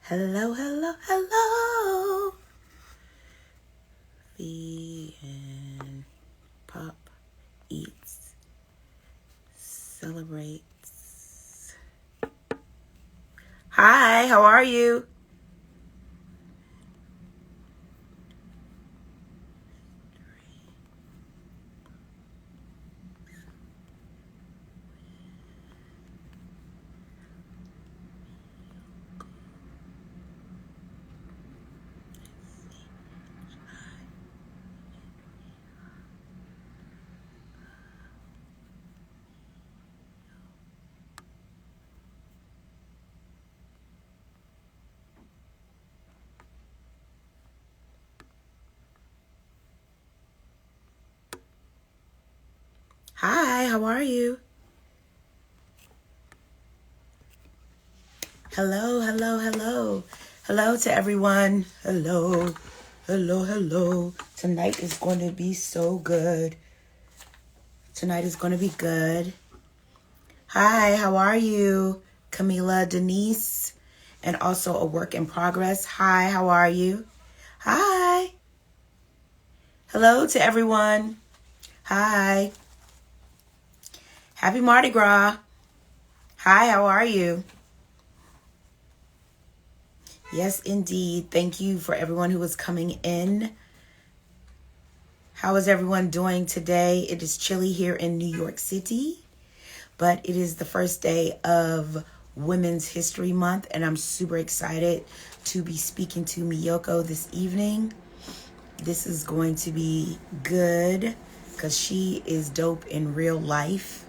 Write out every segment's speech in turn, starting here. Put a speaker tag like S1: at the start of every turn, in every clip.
S1: Hello, hello, hello. Vegan Pop Eats celebrates. Hi, how are you? Hi, how are you? Hello, hello, hello. Hello to everyone. Hello, hello, hello. Tonight is going to be so good. Tonight is going to be good. Hi, how are you? Camila, Denise, and also a work in progress. Hi, how are you? Hi. Hello to everyone. Hi. Happy Mardi Gras. Hi, how are you? Yes, indeed. Thank you for everyone who is coming in. How is everyone doing today? It is chilly here in New York City, but it is the first day of Women's History Month, and I'm super excited to be speaking to Miyoko this evening. This is going to be good because she is dope in real life.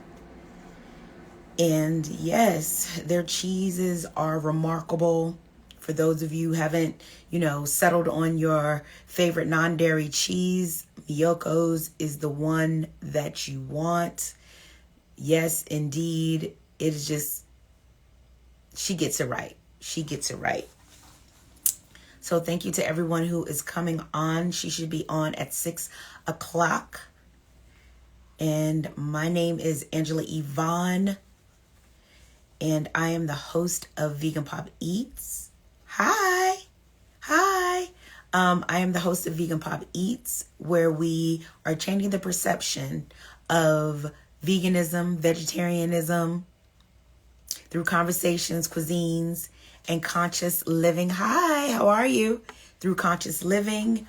S1: And yes, their cheeses are remarkable. For those of you who haven't, settled on your favorite non-dairy cheese, Miyoko's is the one that you want. Yes, indeed. It is just, she gets it right. She gets it right. So thank you to everyone who is coming on. She should be on at 6 o'clock. And my name is Angela Yvonne. And I am the host of VeganPopEats. Hi. Hi. I am the host of VeganPopEats, where we are changing the perception of veganism, vegetarianism, through conversations, cuisines, and conscious living. Hi, how are you? Through conscious living.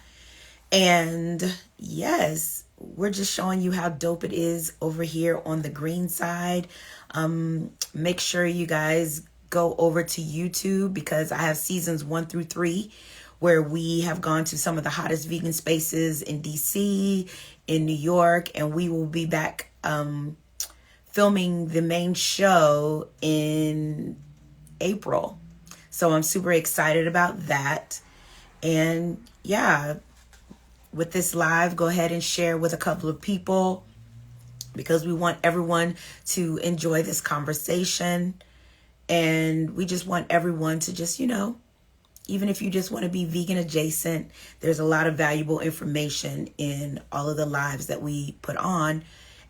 S1: And yes, we're just showing you how dope it is over here on the green side. Make sure you guys go over to YouTube because I have seasons 1 through 3 where we have gone to some of the hottest vegan spaces in DC, in New York, and we will be back filming the main show in April. So I'm super excited about that. And yeah, with this live, go ahead and share with a couple of people because we want everyone to enjoy this conversation. And we just want everyone to just, even if you just want to be vegan adjacent, there's a lot of valuable information in all of the lives that we put on.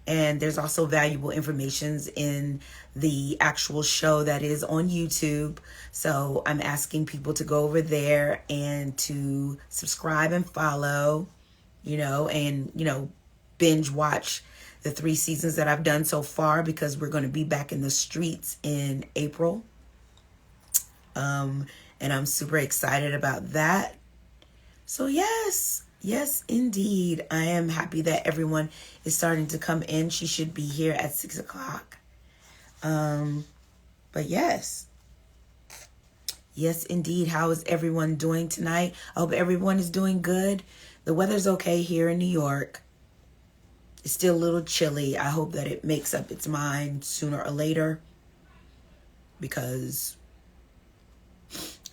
S1: And there's also valuable information in the actual show that is on YouTube. So I'm asking people to go over there and to subscribe and follow, and binge watch the 3 seasons that I've done so far because we're going to be back in the streets in April. And I'm super excited about that. So yes, indeed. I am happy that everyone is starting to come in. She should be here at 6 o'clock. But yes, indeed. How is everyone doing tonight? I hope everyone is doing good. The weather's okay here in New York. It's still a little chilly. I hope that it makes up its mind sooner or later because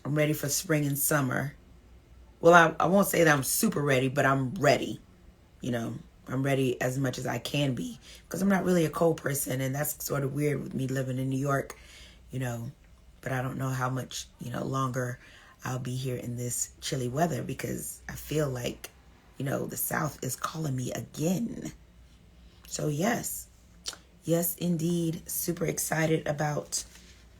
S1: I'm ready for spring and summer. Well, I won't say that I'm super ready, but I'm ready. I'm ready as much as I can be because I'm not really a cold person, and that's sort of weird with me living in New York, but I don't know how much, longer I'll be here in this chilly weather because I feel like, the South is calling me again. So yes, indeed, super excited about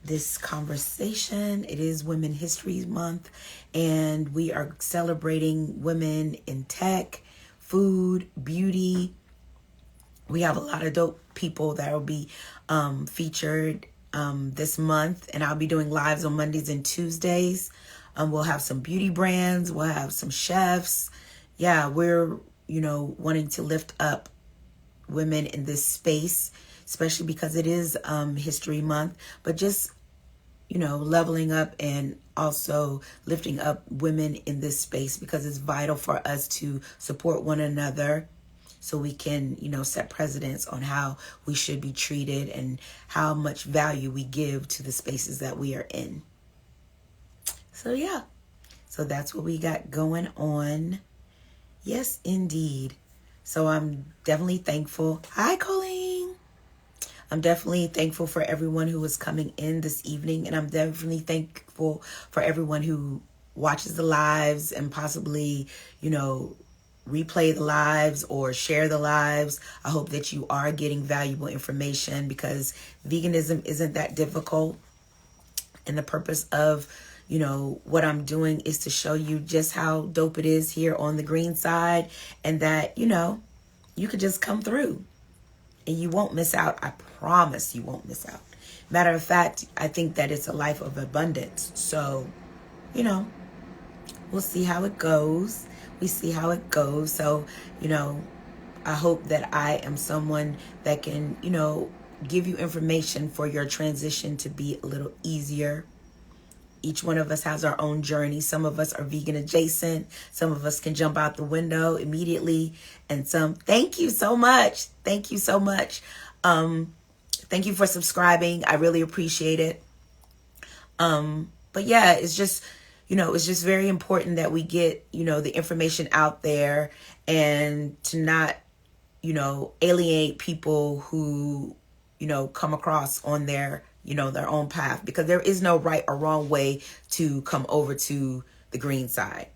S1: this conversation. It is Women History Month, and we are celebrating women in tech, food, beauty. We have a lot of dope people that will be featured this month, and I'll be doing lives on Mondays and Tuesdays. We'll have some beauty brands, we'll have some chefs. Yeah, we're, wanting to lift up women in this space, especially because it is History Month, but just, leveling up and also lifting up women in this space, because it's vital for us to support one another so we can, set precedents on how we should be treated and how much value we give to the spaces that we are in. So yeah, so that's what we got going on. Yes, indeed. So I'm definitely thankful. Hi, Colleen. I'm definitely thankful for everyone who is coming in this evening, and I'm definitely thankful for everyone who watches the lives and possibly, replay the lives or share the lives. I hope that you are getting valuable information, because veganism isn't that difficult. And the purpose of, what I'm doing is to show you just how dope it is here on the green side, and that, you could just come through and you won't miss out. I promise you won't miss out. Matter of fact, I think that it's a life of abundance. So, we'll see how it goes. We see how it goes. So, I hope that I am someone that can, give you information for your transition to be a little easier. Each one of us has our own journey. Some of us are vegan adjacent. Some of us can jump out the window immediately. And thank you so much. Thank you so much. Thank you for subscribing. I really appreciate it. But yeah, it's just, it's just very important that we get, the information out there, and to not, alienate people who, come across on their own path, because there is no right or wrong way to come over to the green side,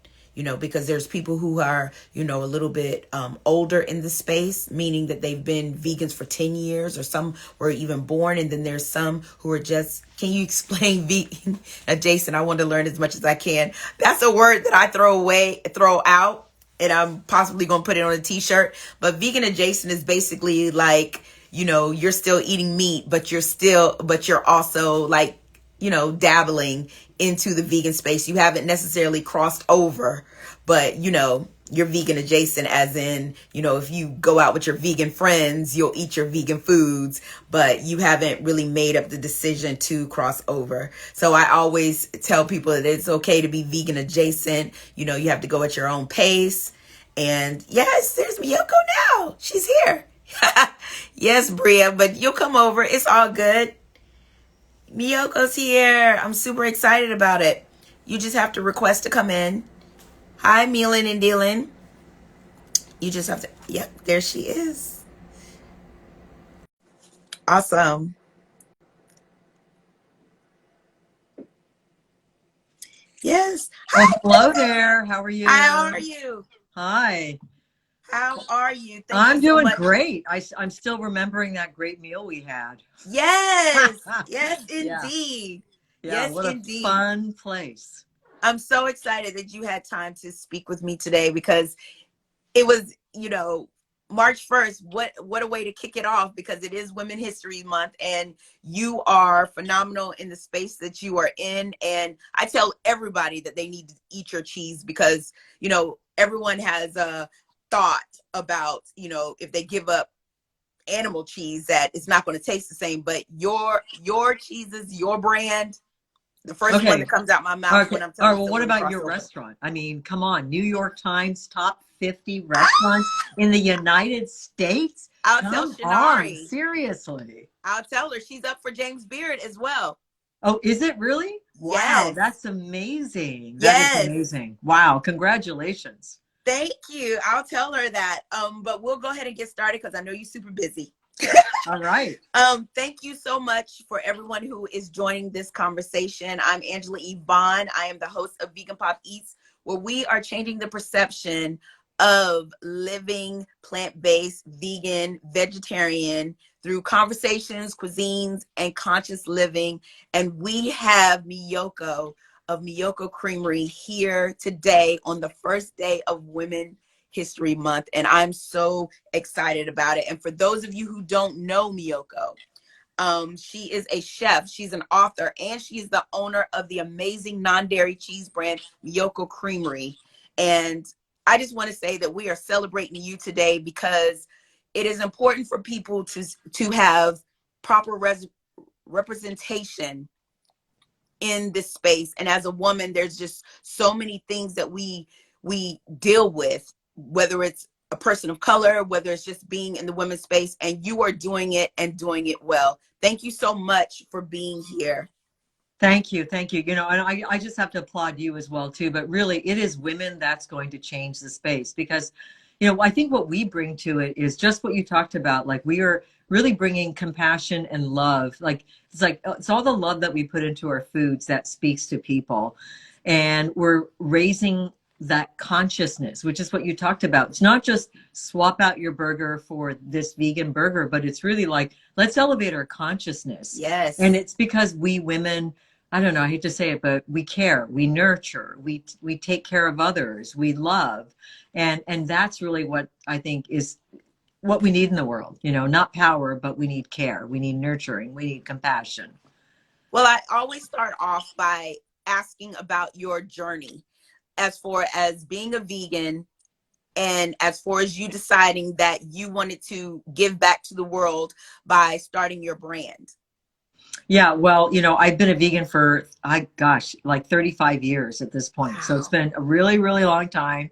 S1: because there's people who are, a little bit older in the space, meaning that they've been vegans for 10 years, or some were even born. And then there's some who are just, can you explain vegan adjacent? I want to learn as much as I can. That's a word that I throw out, and I'm possibly going to put it on a t-shirt. But vegan adjacent is basically like, you're still eating meat, but you're also like, dabbling into the vegan space. You haven't necessarily crossed over, but, you're vegan adjacent, as in, if you go out with your vegan friends, you'll eat your vegan foods, but you haven't really made up the decision to cross over. So I always tell people that it's okay to be vegan adjacent. You have to go at your own pace. And yes, there's Miyoko now. She's here. Yes, Bria, but you'll come over. It's all good. Miyoko's here. I'm super excited about it. You just have to request to come in. Hi, Meelin and Dylan. You just have to, yep, there she is. Awesome. Yes.
S2: Hi, hello there. How are you?
S1: How are you?
S2: Hi.
S1: How are you?
S2: I'm doing great. I'm still remembering that great meal we had.
S1: Yes. Yes,
S2: Yeah.
S1: indeed.
S2: Yeah,
S1: Yes,
S2: what a
S1: indeed.
S2: fun place.
S1: I'm so excited that you had time to speak with me today, because it was, March 1st. What a way to kick it off, because it is Women History Month, and you are phenomenal in the space that you are in. And I tell everybody that they need to eat your cheese, because, everyone has a thought about, if they give up animal cheese, that it's not going to taste the same. But your cheeses, your brand, the first one that comes out my mouth when I'm telling you.
S2: Well, what about your restaurant? I mean, come on, New York Times top 50 restaurants in the United States.
S1: I'll tell Shinari.
S2: Seriously.
S1: I'll tell her. She's up for James Beard as well.
S2: Oh, is it really?
S1: Yes.
S2: Wow, that's amazing.
S1: Yes.
S2: That is amazing. Wow, congratulations.
S1: Thank you. I'll tell her that. But we'll go ahead and get started, because I know you're super busy.
S2: All right.
S1: Thank you so much for everyone who is joining this conversation. I'm Angela Yvonne. I am the host of VeganPopEats, where we are changing the perception of living plant-based, vegan, vegetarian through conversations, cuisines, and conscious living. And we have Miyoko of Miyoko Creamery here today on the first day of Women History Month. And I'm so excited about it. And for those of you who don't know Miyoko, she is a chef, she's an author, and she's the owner of the amazing non-dairy cheese brand Miyoko Creamery. And I just want to say that we are celebrating you today because it is important for people to have proper representation in this space. And as a woman, there's just so many things that we deal with, whether it's a person of color, whether it's just being in the women's space, and you are doing it and doing it well. Thank you so much for being here.
S2: Thank you. Thank you. You know, and I just have to applaud you as well, too. But really, it is women that's going to change the space because, you know, I think what we bring to it is just what you talked about. Like, we are really bringing compassion and love. Like, it's all the love that we put into our foods that speaks to people. And we're raising that consciousness, which is what you talked about. It's not just swap out your burger for this vegan burger, but it's really like, let's elevate our consciousness.
S1: Yes.
S2: And it's because we women, I don't know, I hate to say it, but we care, we nurture, we take care of others, we love. And that's really what I think is what we need in the world, you know, not power, but we need care, we need nurturing, we need compassion.
S1: Well, I always start off by asking about your journey as far as being a vegan and as far as you deciding that you wanted to give back to the world by starting your brand.
S2: Yeah, well, you know, I've been a vegan for, like 35 years at this point. Wow. So it's been a really, really long time.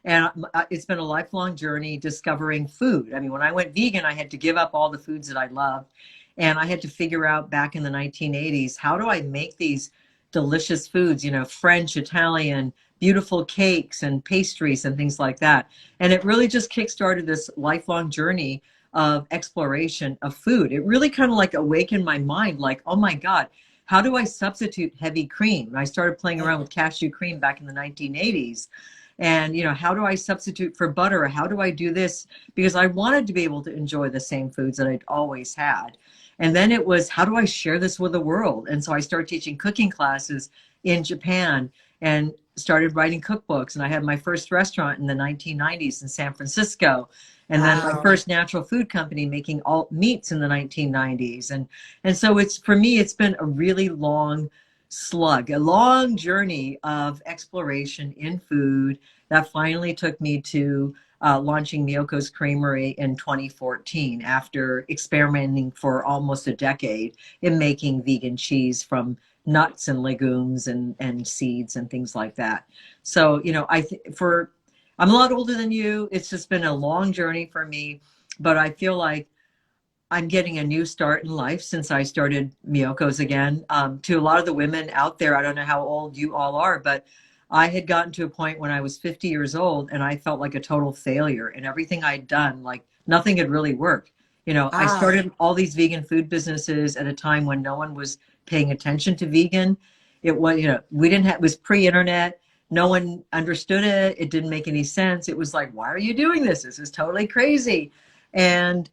S2: And it's been a lifelong journey discovering food. I mean, when I went vegan, I had to give up all the foods that I loved. And I had to figure out back in the 1980s, how do I make these delicious foods, you know, French, Italian, beautiful cakes and pastries and things like that. And it really just kickstarted this lifelong journey of exploration of food. It really kind of like awakened my mind, like, oh my God, how do I substitute heavy cream? And I started playing around with cashew cream back in the 1980s. And, you know, how do I substitute for butter? How do I do this? Because I wanted to be able to enjoy the same foods that I'd always had. And then it was, how do I share this with the world? And so I started teaching cooking classes in Japan and started writing cookbooks. And I had my first restaurant in the 1990s in San Francisco. And then my first natural food company making alt meats in the 1990s. And so it's, for me, it's been a really long slug, a long journey of exploration in food that finally took me to launching Miyoko's Creamery in 2014 after experimenting for almost a decade in making vegan cheese from nuts and legumes and seeds and things like that. So, you know, I'm a lot older than you. It's just been a long journey for me, but I feel like I'm getting a new start in life since I started Miyoko's again. To a lot of the women out there, I don't know how old you all are, but I had gotten to a point when I was 50 years old and I felt like a total failure, and everything I'd done, like nothing had really worked. You know, I started all these vegan food businesses at a time when no one was paying attention to vegan. It was, you know, it was pre-internet. No one understood it. It didn't make any sense. It was like, why are you doing this? This is totally crazy. And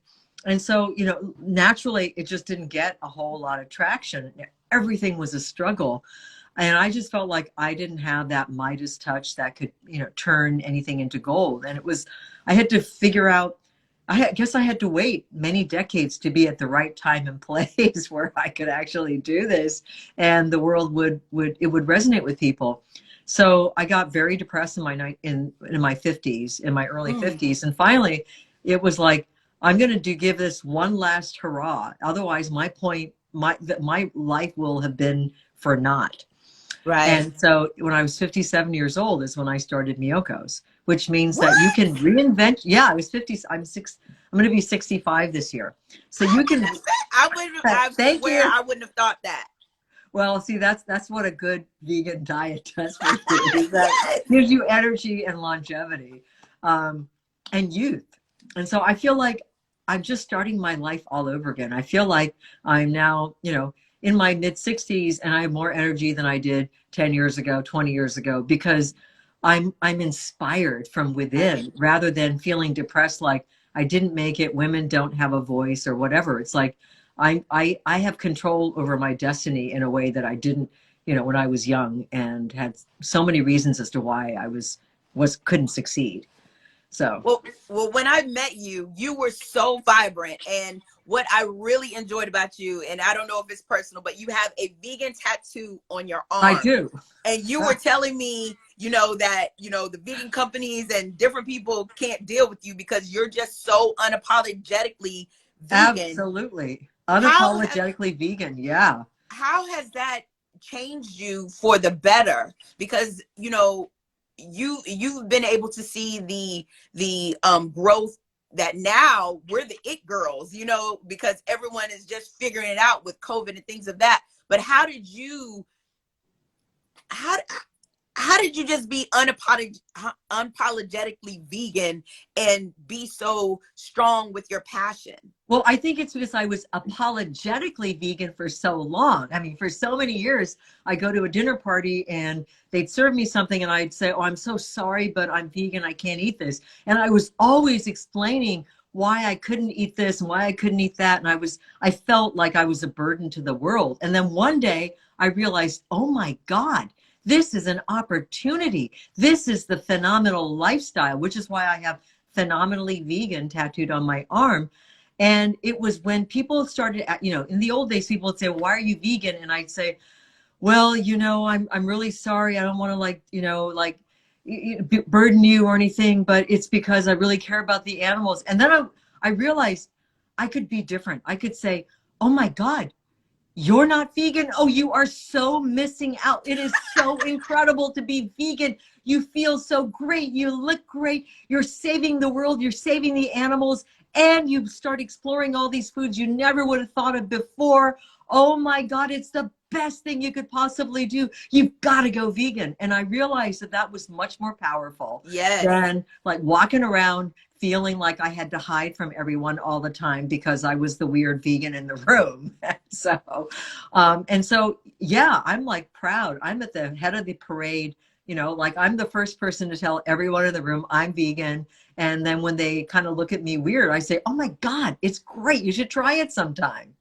S2: so, you know, naturally, it just didn't get a whole lot of traction. Everything was a struggle. And I just felt like I didn't have that Midas touch that could, you know, turn anything into gold. And I had to figure out, I guess I had to wait many decades to be at the right time and place where I could actually do this. And the world would resonate with people. So I got very depressed in my 50s, in my early 50s. And finally, it was like, I'm going to give this one last hurrah. Otherwise, my life will have been for naught. Right. And so when I was 57 years old is when I started Miyoko's, which means that you can reinvent. Yeah, I was 50. I'm going to be 65 this year. So you can.
S1: I wouldn't have thought that.
S2: Well, see, that's what a good vegan diet does for you. Is that gives you energy and longevity, and youth. And so I feel like I'm just starting my life all over again. I feel like I'm now, you know, in my mid 60s and I have more energy than I did 10 years ago, 20 years ago, because I'm inspired from
S1: Right.
S2: within rather than feeling depressed like I didn't make it, women don't have a voice or whatever. It's like I have control over my destiny in a way that I didn't, when I was young and had so many reasons as to why I couldn't succeed. So
S1: Well, when I met you, you were so vibrant. And what I really enjoyed about you, and I don't know if it's personal, but you have a vegan tattoo on your
S2: I
S1: arm.
S2: do.
S1: And you were telling me, that, the vegan companies and different people can't deal with you because you're just so unapologetically vegan.
S2: Absolutely.
S1: How has
S2: Unapologetically vegan. Yeah.
S1: that changed you for the better? Because, you've been able to see the growth that now we're the it girls, because everyone is just figuring it out with COVID and things of that. But how how did you just be unapologetically vegan and be so strong with your passion?
S2: Well, I think it's because I was apologetically vegan for so long. I mean, for so many years, I go to a dinner party and they'd serve me something and I'd say, "Oh, I'm so sorry, but I'm vegan. I can't eat this." And I was always explaining why I couldn't eat this and why I couldn't eat that. And I felt like I was a burden to the world. And then one day I realized, oh my God, this is an opportunity. This is the phenomenal lifestyle, which is why I have phenomenally vegan tattooed on my arm. And it was when people started, in the old days, people would say, "Why are you vegan?" And I'd say, "Well, I'm really sorry. I don't want to burden you or anything, but it's because I really care about the animals." And then I realized I could be different. I could say, "Oh my God, you're not vegan? Oh, you are so missing out. It is so incredible to be vegan. You feel so great. You look great. You're saving the world. You're saving the animals. And you start exploring all these foods you never would have thought of before. Oh my God, it's the best thing you could possibly do. You've got to go vegan." And I realized that was much more powerful
S1: Yes.
S2: than like walking around feeling like I had to hide from everyone all the time because I was the weird vegan in the room. So yeah, I'm like proud. I'm at the head of the parade, like I'm the first person to tell everyone in the room I'm vegan. And then when they kind of look at me weird, I say, "Oh my God, it's great. You should try it sometime."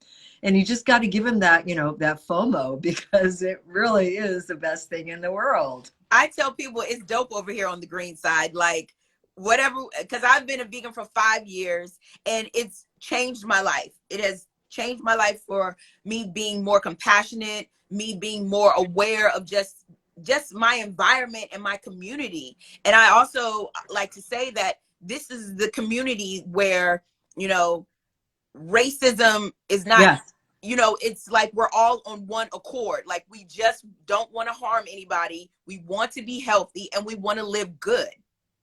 S2: And you just got to give them that, that FOMO because it really is the best thing in the world.
S1: I tell people it's dope over here on the green side. Like, whatever, because I've been a vegan for 5 years and it's changed my life. It has changed my life for me being more compassionate, me being more aware of just my environment and my community. And I also like to say that this is the community where, racism is not,
S2: Yes.
S1: it's like we're all on one accord. Like, we just don't want to harm anybody. We want to be healthy and we want to live good.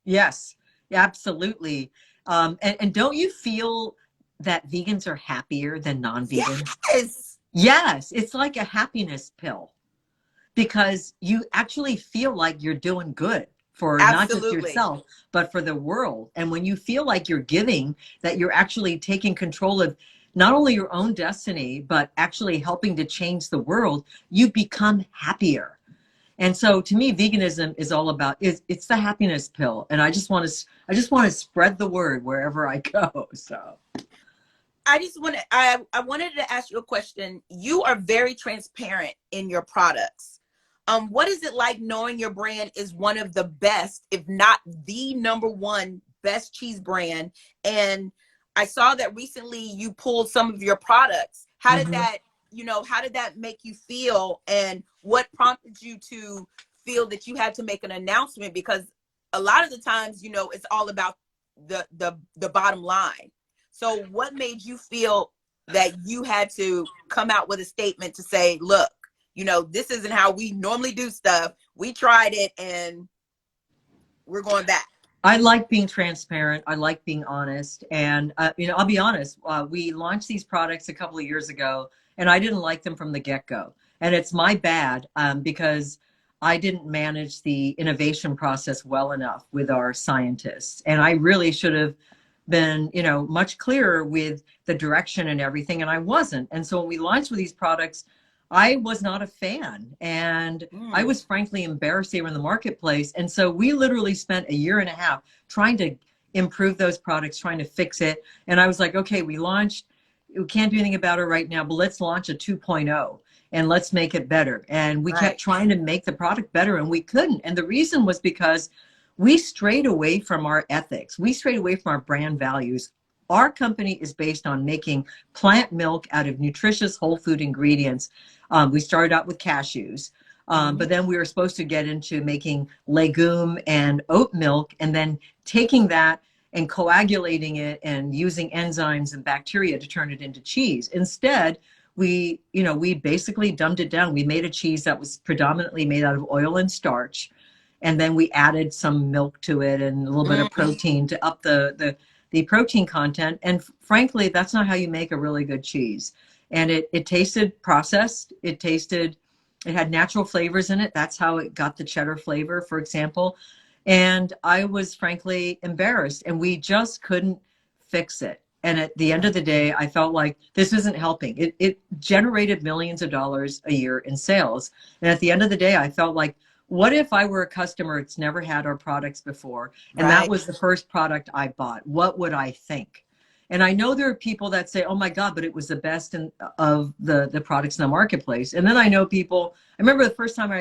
S2: Yes, absolutely. And don't you feel that vegans are happier than non-vegans?
S1: Yes.
S2: Yes, it's like a happiness pill because you actually feel like you're doing good for not just
S1: Absolutely.
S2: yourself, but for the world. And when you feel like you're giving, that you're actually taking control of not only your own destiny, but actually helping to change the world, you become happier. And so to me, veganism is all about it's the happiness pill. And I just want to spread the word wherever I go. So
S1: I wanted to ask you a question. You are very transparent in your products. What is it like knowing your brand is one of the best, if not the number one best cheese brand? And I saw that recently you pulled some of your products. How did
S2: mhm.
S1: how did that make you feel? And what prompted you to feel that you had to make an announcement? Because a lot of the times, it's all about the bottom line. So what made you feel that you had to come out with a statement to say, "Look, this isn't how we normally do stuff. We tried it and we're going back"?
S2: I like being transparent. I like being honest. And, I'll be honest. We launched these products a couple of years ago and I didn't like them from the get-go. And it's my bad because I didn't manage the innovation process well enough with our scientists. And I really should have been, much clearer with the direction and everything. And I wasn't. And so when we launched with these products, I was not a fan, and I was frankly embarrassed they were in the marketplace. And so we literally spent a year and a half trying to improve those products, trying to fix it. And I was like, okay, we launched, we can't do anything about it right now, but let's launch a 2.0 and let's make it better. And we kept trying to make the product better, and we couldn't. And the reason was because we strayed away from our ethics. We strayed away from our brand values. Our company is based on making plant milk out of nutritious whole food ingredients. We started out with cashews, but then we were supposed to get into making legume and oat milk, and then taking that and coagulating it and using enzymes and bacteria to turn it into cheese. Instead, we basically dumbed it down. We made a cheese that was predominantly made out of oil and starch, and then we added some milk to it and a little bit of protein to up the protein content. And frankly, that's not how you make a really good cheese. And it tasted processed. It had natural flavors in it. That's how it got the cheddar flavor, for example. And I was frankly embarrassed, and we just couldn't fix it. And at the end of the day, I felt like this isn't helping. It generated millions of dollars a year in sales. And at the end of the day, I felt like, what if I were a customer that's never had our products before, and that was the first product I bought? What would I think? And I know there are people that say, oh my God, but it was the best of the products in the marketplace. And then I know people, I remember the first time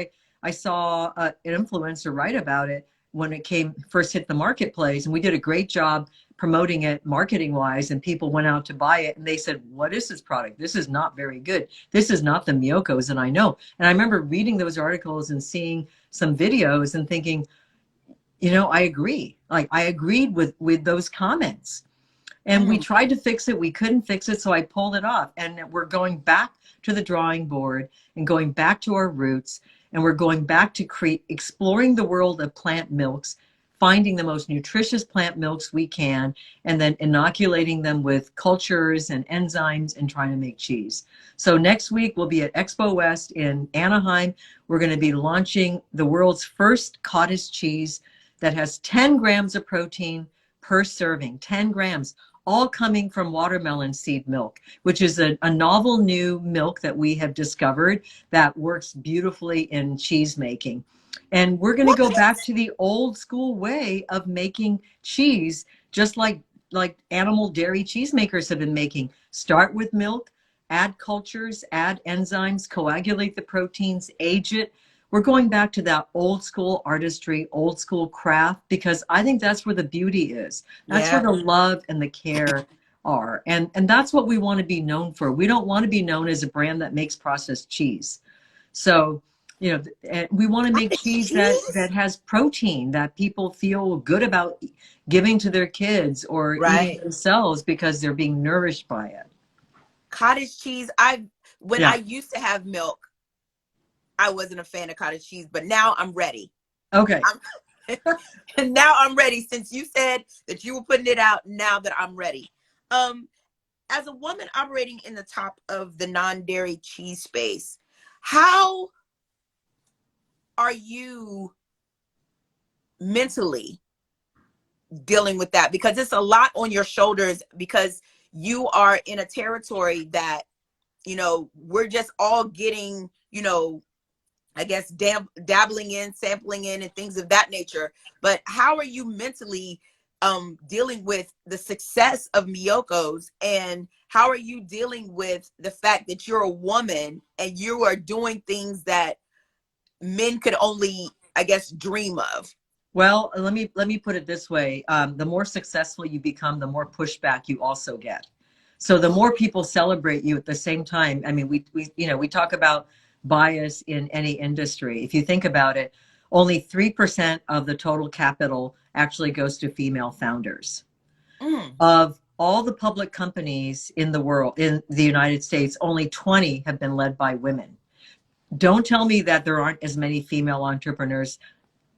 S2: I saw an influencer write about it when it first hit the marketplace, and we did a great job promoting it marketing wise, and people went out to buy it, and they said, what is this product? This is not very good. This is not the Miyokos that I know. And I remember reading those articles and seeing some videos and thinking, I agree. Like, I agreed with those comments. And we tried to fix it. We couldn't fix it. So I pulled it off. And we're going back to the drawing board and going back to our roots. And we're going back to exploring the world of plant milks, finding the most nutritious plant milks we can, and then inoculating them with cultures and enzymes and trying to make cheese. So next week we'll be at Expo West in Anaheim. We're going to be launching the world's first cottage cheese that has 10 grams of protein per serving, 10 grams, all coming from watermelon seed milk, which is a novel new milk that we have discovered that works beautifully in cheese making. And we're going to go back to the old school way of making cheese, just like animal dairy cheesemakers have been making. Start with milk, add cultures, add enzymes, coagulate the proteins, age it. We're going back to that old school artistry, old school craft, because I think that's where the beauty is. That's where the love and the care are. And that's what we want to be known for. We don't want to be known as a brand that makes processed cheese. So, we want to make cheese that has protein, that people feel good about giving to their kids or eating themselves because they're being nourished by it.
S1: Cottage cheese. When I used to have milk, I wasn't a fan of cottage cheese, but now I'm ready.
S2: Okay.
S1: And now I'm ready. Since you said that you were putting it out, now that I'm ready. As a woman operating in the top of the non-dairy cheese space, how are you mentally dealing with that? Because it's a lot on your shoulders, because you are in a territory that, we're just all getting, I guess, dabbling in, sampling in, and things of that nature. But how are you mentally dealing with the success of Miyoko's, and how are you dealing with the fact that you're a woman and you are doing things that men could only, I guess, dream of?
S2: Well, let me put it this way. The more successful you become, the more pushback you also get. So the more people celebrate you at the same time. I mean, we talk about bias in any industry. If you think about it, only 3% of the total capital actually goes to female founders. Of all the public companies in the world, in the United States, only 20 have been led by women. Don't tell me that there aren't as many female entrepreneurs,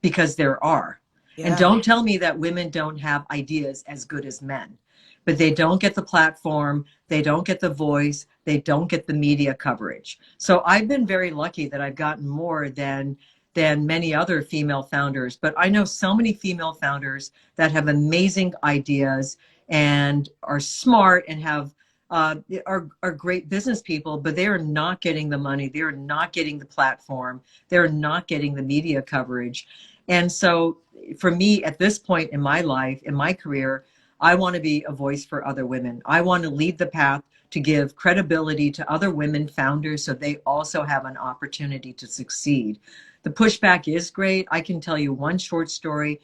S2: because there are. And don't tell me that women don't have ideas as good as men, but they don't get the platform, they don't get the voice, they don't get the media coverage. So I've been very lucky that I've gotten more than many other female founders, but I know so many female founders that have amazing ideas and are smart and have are great business people, but they are not getting the money. They are not getting the platform. They're not getting the media coverage. And so for me at this point in my life, in my career, I want to be a voice for other women. I want to lead the path to give credibility to other women founders so they also have an opportunity to succeed. The pushback is great. I can tell you one short story.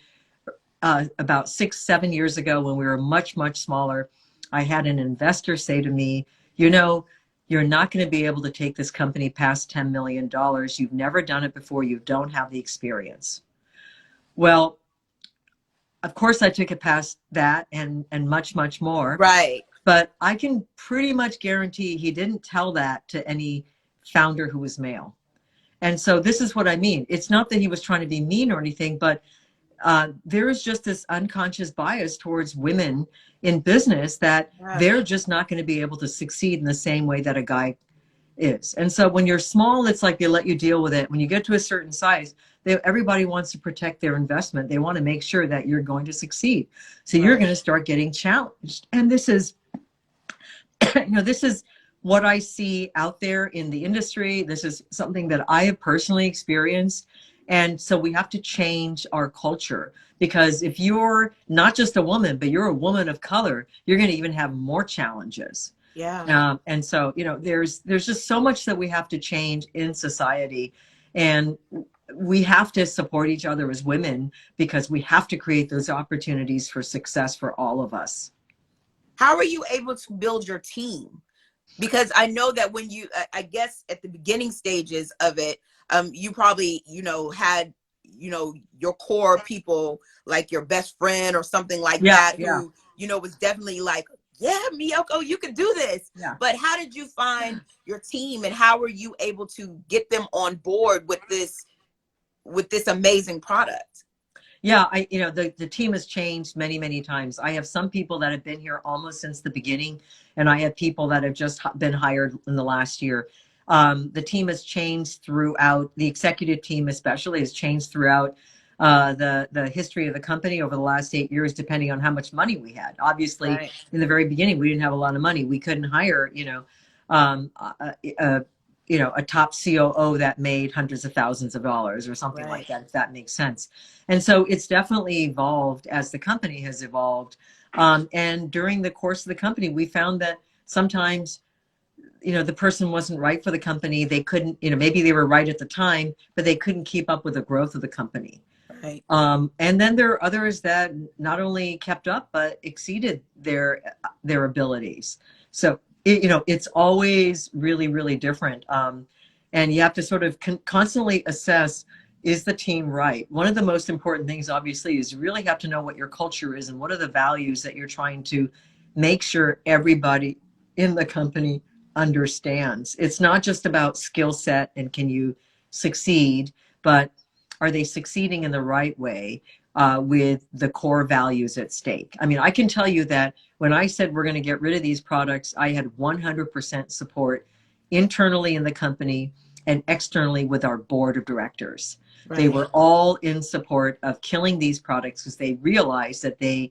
S2: About 6-7 years ago, when we were much, much smaller, I had an investor say to me, you know, you're not going to be able to take this company past $10 million. You've never done it before. You don't have the experience. Well, of course, I took it past that and much, much more.
S1: Right.
S2: But I can pretty much guarantee he didn't tell that to any founder who was male. And so this is what I mean. It's not that he was trying to be mean or anything, but there is just this unconscious bias towards women in business that they're just not going to be able to succeed in the same way that a guy is. And so when you're small, it's like they let you deal with it. When you get to a certain size, everybody wants to protect their investment. They want to make sure that you're going to succeed. So you're going to start getting challenged. And this is, this is what I see out there in the industry. This is something that I have personally experienced. And so we have to change our culture, because if you're not just a woman, but you're a woman of color, you're going to even have more challenges.
S1: Yeah.
S2: And so, there's just so much that we have to change in society, and we have to support each other as women, because we have to create those opportunities for success for all of us.
S1: How are you able to build your team? Because I know that when you, I guess at the beginning stages of it, you probably, had, your core people, like your best friend or something like that, who, was definitely like, yeah, Miyoko, you can do this.
S2: Yeah.
S1: But how did you find your team, and how were you able to get them on board with this amazing product?
S2: Yeah, the team has changed many, many times. I have some people that have been here almost since the beginning, and I have people that have just been hired in the last year. The team has changed throughout, the executive team especially has changed throughout the history of the company over the last 8 years, depending on how much money we had. Obviously, in the very beginning, we didn't have a lot of money. We couldn't hire, a top COO that made hundreds of thousands of dollars or something like that, if that makes sense. And so it's definitely evolved as the company has evolved. And during the course of the company, we found that sometimes, the person wasn't right for the company. They couldn't, maybe they were right at the time, but they couldn't keep up with the growth of the company.
S1: Right.
S2: And then there are others that not only kept up, but exceeded their abilities. So it's always really, really different. And you have to sort of constantly assess, is the team right? One of the most important things, obviously, is you really have to know what your culture is and what are the values that you're trying to make sure everybody in the company understands. It's not just about skill set and can you succeed, but are they succeeding in the right way with the core values at stake? I mean, I can tell you that when I said we're going to get rid of these products, I had 100% support internally in the company and externally with our board of directors. They were all in support of killing these products because they realized that they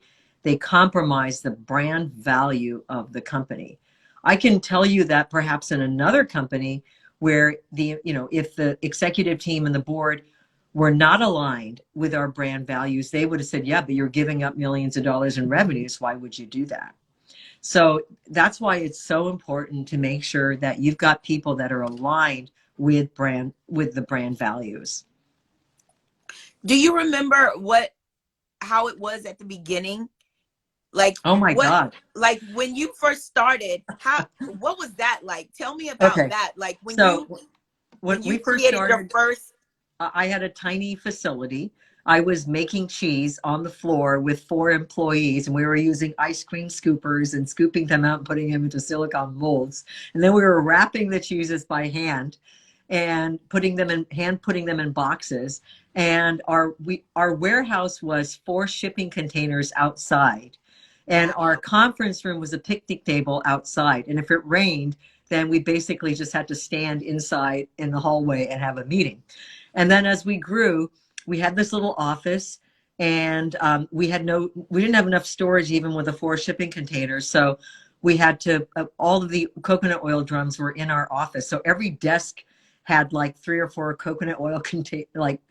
S2: compromise the brand value of the company. I can tell you that perhaps in another company where if the executive team and the board were not aligned with our brand values, they would have said, yeah, but you're giving up millions of dollars in revenues. Why would you do that? So that's why it's so important to make sure that you've got people that are aligned with the brand values.
S1: Do you remember how it was at the beginning? Like,
S2: oh my God.
S1: Like when you first started, what was that like? Tell me about that. Like when you
S2: first
S1: created
S2: started,
S1: your first.
S2: I had a tiny facility. I was making cheese on the floor with 4 employees, and we were using ice cream scoopers and scooping them out and putting them into silicone molds. And then we were wrapping the cheeses by hand and putting them in boxes. And our warehouse was 4 shipping containers outside. And our conference room was a picnic table outside. And if it rained, then we basically just had to stand inside in the hallway and have a meeting. And then as we grew, we had this little office, and we didn't have enough storage even with the 4 shipping containers. So we had to, all of the coconut oil drums were in our office. So every desk had like 3 or 4 coconut oil like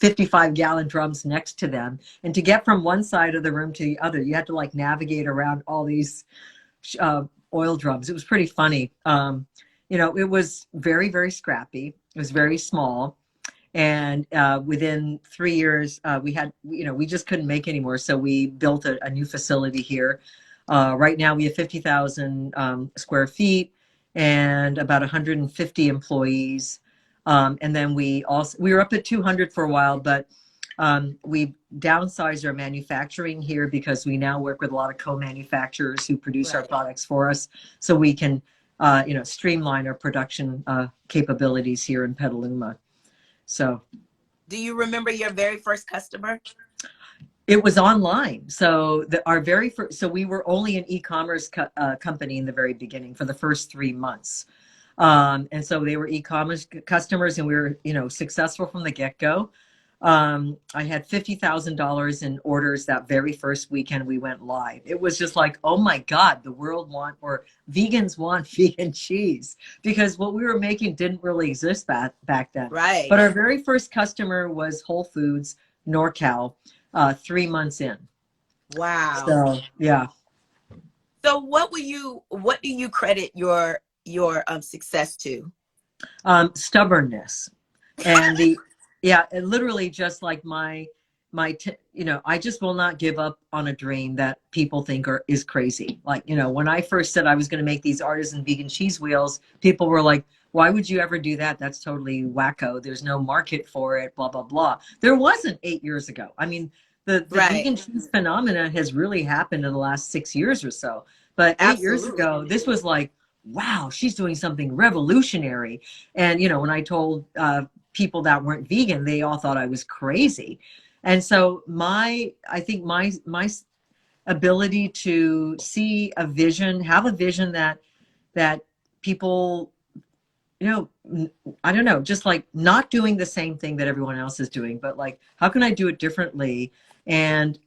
S2: 55-gallon drums next to them. And to get from one side of the room to the other, you had to like navigate around all these oil drums. It was pretty funny. You know, it was very, very scrappy. It was very small. And within 3 years, we had, you know, we just couldn't make anymore. So we built a new facility here. Right now we have 50,000 square feet and about 150 employees. And then we were up at 200 for a while, but we downsized our manufacturing here because we now work with a lot of co-manufacturers who produce our products for us, so we can, you know, streamline our production capabilities here in Petaluma. So,
S1: do you remember your very first customer?
S2: It was online. So our very first, so we were only an e-commerce company in the very beginning for the first 3 months. And so they were e-commerce customers, and we were, you know, successful from the get-go. I had $50,000 in orders that very first weekend we went live. It was just like, oh my God, the world vegans want vegan cheese, because what we were making didn't really exist back then.
S1: Right.
S2: But our very first customer was Whole Foods, NorCal, 3 months in.
S1: Wow.
S2: So, yeah.
S1: So what do you credit your success to?
S2: Stubbornness. And yeah, and literally just like you know, I just will not give up on a dream that people think is crazy. Like, you know, when I first said I was going to make these artisan vegan cheese wheels, people were like, why would you ever do that? That's totally wacko. There's no market for it, blah, blah, blah. There wasn't 8 years ago. I mean, the vegan cheese phenomena has really happened in the last 6 years or so. But 8 years ago, this was like, wow, she's doing something revolutionary. And, you know, when I told people that weren't vegan, they all thought I was crazy. And so I think my ability to see a vision, have a vision that people, you know, I don't know, just like not doing the same thing that everyone else is doing, but like, how can I do it differently? And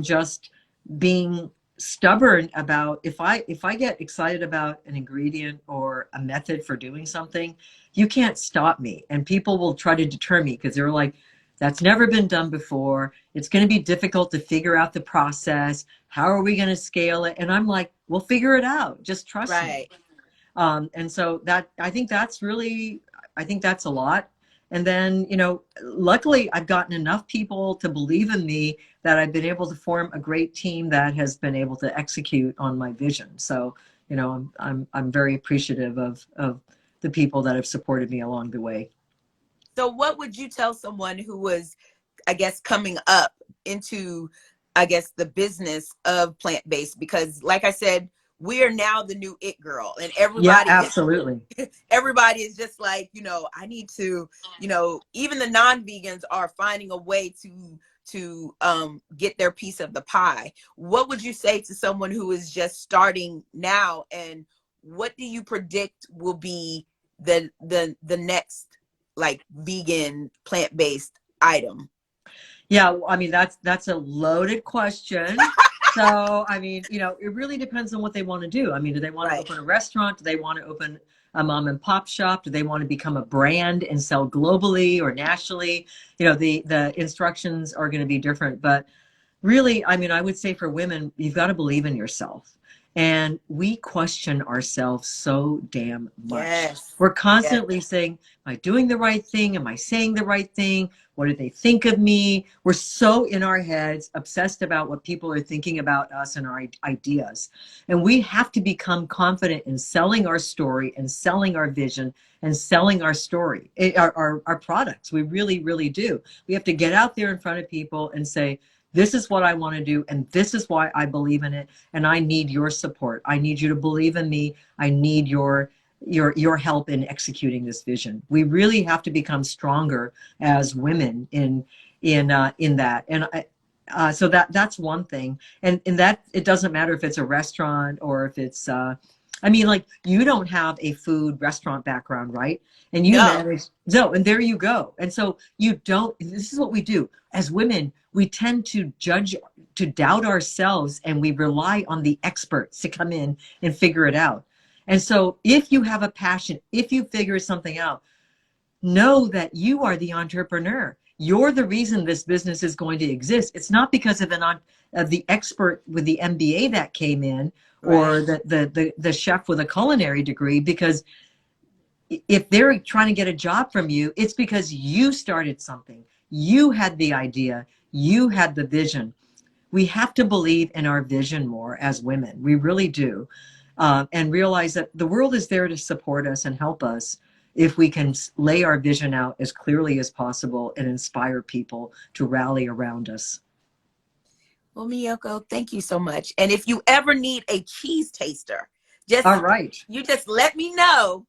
S2: just being stubborn about, if I get excited about an ingredient or a method for doing something, you can't stop me. And people will try to deter me because they're like, that's never been done before. It's going to be difficult to figure out the process. How are we going to scale it? And I'm like, we'll figure it out. Just trust me. And so I think that's a lot. And then, you know, luckily I've gotten enough people to believe in me that I've been able to form a great team that has been able to execute on my vision. So, you know, I'm very appreciative of the people that have supported me along the way.
S1: So what would you tell someone who was, I guess, coming up into, I guess, the business of plant-based? Because like I said, we are now the new it girl, and everybody,
S2: absolutely.
S1: Everybody is just like, you know, I need to, you know, even the non-vegans are finding a way to get their piece of the pie. What would you say to someone who is just starting now, and what do you predict will be the next like vegan plant-based item?
S2: Yeah, I mean, that's a loaded question. So, I mean, you know, it really depends on what they want to do. I mean, do they want to open a restaurant? Do they want to open a mom and pop shop? Do they want to become a brand and sell globally or nationally? You know, the instructions are going to be different. But really, I mean, I would say for women, you've got to believe in yourself. And we question ourselves so damn much.
S1: Yes.
S2: We're constantly saying, am I doing the right thing? Am I saying the right thing? What do they think of me? We're so in our heads, obsessed about what people are thinking about us and our ideas. And we have to become confident in selling our story and selling our vision and selling our story, our products. We really, really do. We have to get out there in front of people and say, this is what I want to do, and this is why I believe in it, and I need your support. I need you to believe in me. I need your help in executing this vision. We really have to become stronger as women in that. And so that's one thing. And that it doesn't matter if it's a restaurant or if it's I mean, like, you don't have a food restaurant background, right? And you manage, and there you go. And so this is what we do as women. We tend to judge to doubt ourselves, and we rely on the experts to come in and figure it out. And so if you have a passion, if you figure something out, know that you are the entrepreneur. You're the reason this business is going to exist. It's not because of the expert with the MBA that came in, or the chef with a culinary degree, because if they're trying to get a job from you, it's because you started something. You had the idea. You had the vision. We have to believe in our vision more as women. We really do. And realize that the world is there to support us and help us if we can lay our vision out as clearly as possible and inspire people to rally around us.
S1: Well, Miyoko, thank you so much. And if you ever need a cheese taster,
S2: All right,
S1: you just let me know.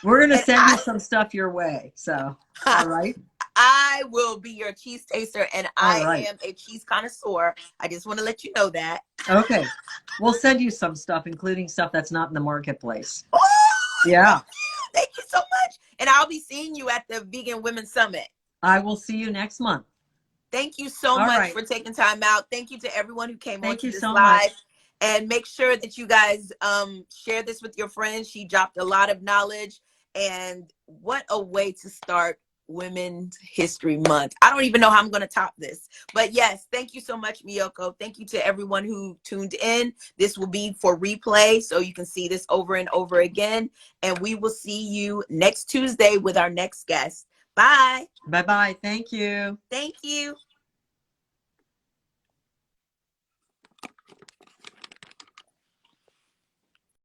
S2: We're going to send you some stuff your way. So, all right.
S1: I will be your cheese taster, and I am a cheese connoisseur. I just want to let you know that.
S2: Okay. We'll send you some stuff, including stuff that's not in the marketplace.
S1: Oh,
S2: yeah.
S1: Thank you so much. And I'll be seeing you at the Vegan Women's Summit.
S2: I will see you next month.
S1: Thank you so much for taking time out. Thank you to everyone who came on to this live. And make sure that you guys share this with your friends. She dropped a lot of knowledge. And what a way to start Women's History Month. I don't even know how I'm going to top this. But yes, thank you so much, Miyoko. Thank you to everyone who tuned in. This will be for replay, so you can see this over and over again. And we will see you next Tuesday with our next guest. Bye.
S2: Bye-bye. Thank you.
S1: Thank you.